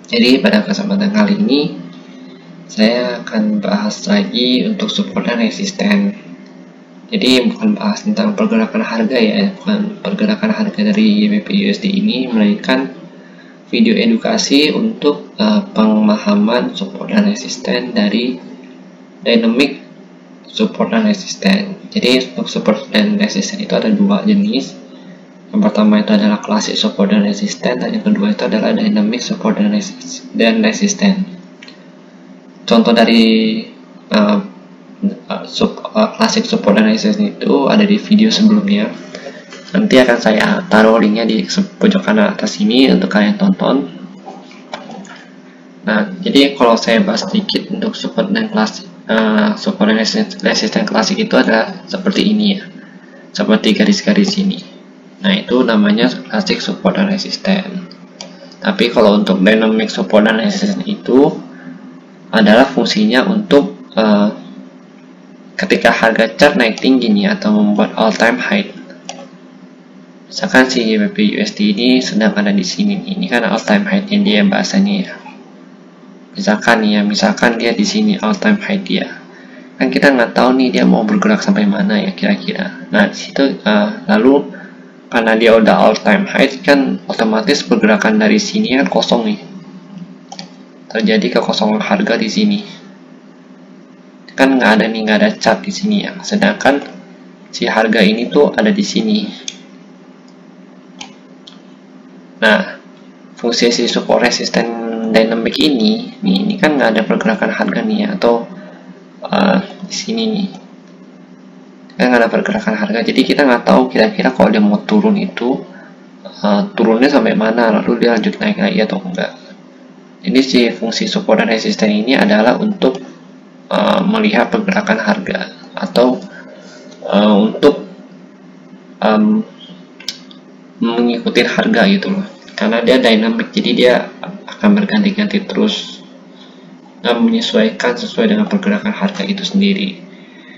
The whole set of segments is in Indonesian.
Jadi pada kesempatan kali ini saya akan bahas lagi untuk support dan resisten. Jadi bukan bahas tentang pergerakan harga ya, bukan pergerakan harga dari YBP/USD ini, melainkan video edukasi untuk pemahaman support dan resisten dari dynamic support dan resisten. Jadi untuk support dan resisten itu ada dua jenis. Yang pertama itu adalah classic support dan resisten, dan yang kedua itu adalah dynamic support dan resisten. Contoh dari classic support dan resisten itu ada di video sebelumnya. Nanti akan saya taruh linknya di pojok kanan atas ini untuk kalian tonton. Nah, jadi kalau saya bahas sedikit untuk support dan classic, support dan resisten klasik itu adalah seperti ini ya, seperti garis-garis ini. Nah, itu namanya classic support dan resisten. Tapi kalau untuk dynamic support dan resisten itu adalah fungsinya untuk ketika harga chart naik tinggi nih atau membuat all time high. Misalkan si YBP/USD ini sedang ada di sini nih. Ini kan all time high-nya dia bahasanya ya. Misalkan dia di sini all time high dia. Kan kita nggak tahu nih dia mau bergerak sampai mana ya kira-kira. Nah, di situ lalu karena dia udah all time high kan otomatis pergerakan dari sini kan kosong nih. Terjadi kekosongan harga di sini. Kan nggak ada chart di sini ya. Sedangkan si harga ini tuh ada di sini. Nah, fungsi si support resisten dynamic ini kan nggak ada pergerakan harga nih ya, atau di sini nih kan nggak ada pergerakan harga, jadi kita nggak tahu kira-kira kalau dia mau turun itu turunnya sampai mana, lalu dia lanjut naik lagi atau enggak. Jadi si fungsi support dan resisten ini adalah untuk melihat pergerakan harga atau untuk mengikuti harga gitu loh, karena dia dynamic, jadi dia akan berganti-ganti terus menyesuaikan sesuai dengan pergerakan harga itu sendiri.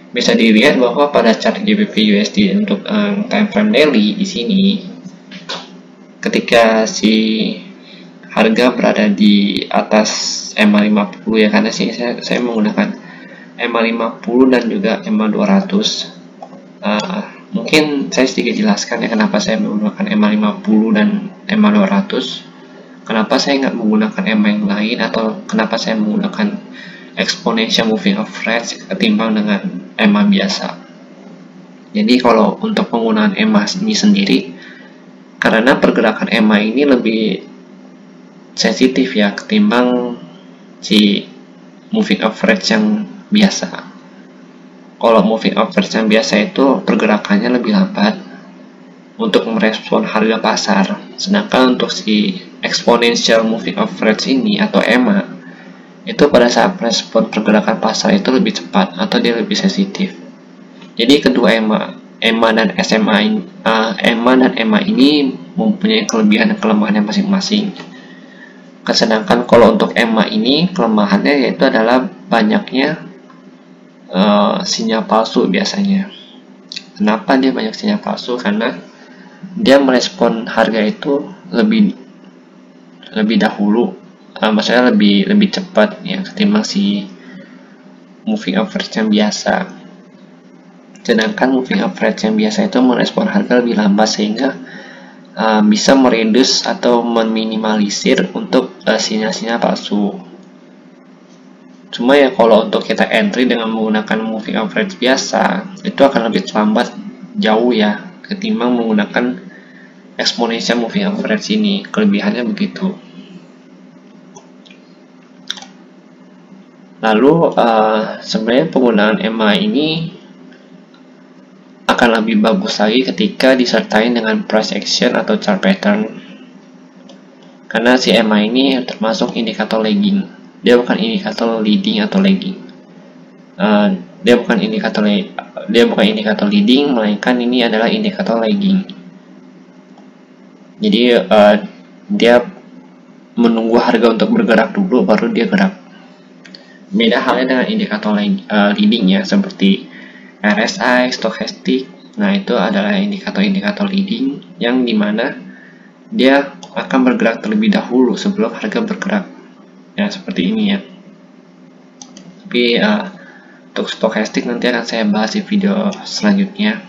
Bisa dilihat bahwa pada chart YBP/USD untuk time frame daily di sini, ketika si harga berada di atas EMA 50 ya, karena sih saya menggunakan EMA 50 dan juga EMA 200. Mungkin saya sedikit jelaskan ya kenapa saya menggunakan EMA 50 dan EMA 200. Kenapa saya nggak menggunakan EMA yang lain, atau kenapa saya menggunakan exponential moving average ketimbang dengan EMA biasa. Jadi kalau untuk penggunaan EMA ini sendiri, karena pergerakan EMA ini lebih sensitif ya ketimbang si moving average yang biasa. Kalau moving average yang biasa itu pergerakannya lebih lambat untuk merespon harga pasar, sedangkan untuk si exponential moving average ini atau EMA itu pada saat respon pergerakan pasar itu lebih cepat atau dia lebih sensitif. Jadi kedua EMA dan EMA ini mempunyai kelebihan dan kelemahannya masing-masing. Sedangkan kalau untuk EMA ini kelemahannya yaitu adalah banyaknya sinyal palsu biasanya. Kenapa dia banyak sinyal palsu? Karena dia merespon harga itu lebih dahulu, maksudnya lebih cepat ya ketimbang si moving average yang biasa. Sedangkan moving average yang biasa itu merespon harga lebih lambat, sehingga bisa mereduce atau meminimalisir untuk sinyal-sinyal palsu. Cuma ya kalau untuk kita entry dengan menggunakan moving average biasa itu akan lebih lambat jauh ya ketimbang menggunakan exponential moving average ini. Kelebihannya begitu. Lalu sebenarnya penggunaan EMA ini akan lebih bagus lagi ketika disertai dengan price action atau chart pattern, karena si EMA ini termasuk indikator lagging. Dia bukan indikator leading atau lagging. Dia bukan indikator leading, melainkan ini adalah indikator lagging. Jadi dia menunggu harga untuk bergerak dulu baru dia gerak. Beda halnya dengan indikator leading ya, seperti RSI, stokastik. Nah, itu adalah indikator-indikator leading yang dimana dia akan bergerak terlebih dahulu sebelum harga bergerak. ya seperti ini ya. Tapi untuk stokastik nanti akan saya bahas di video selanjutnya.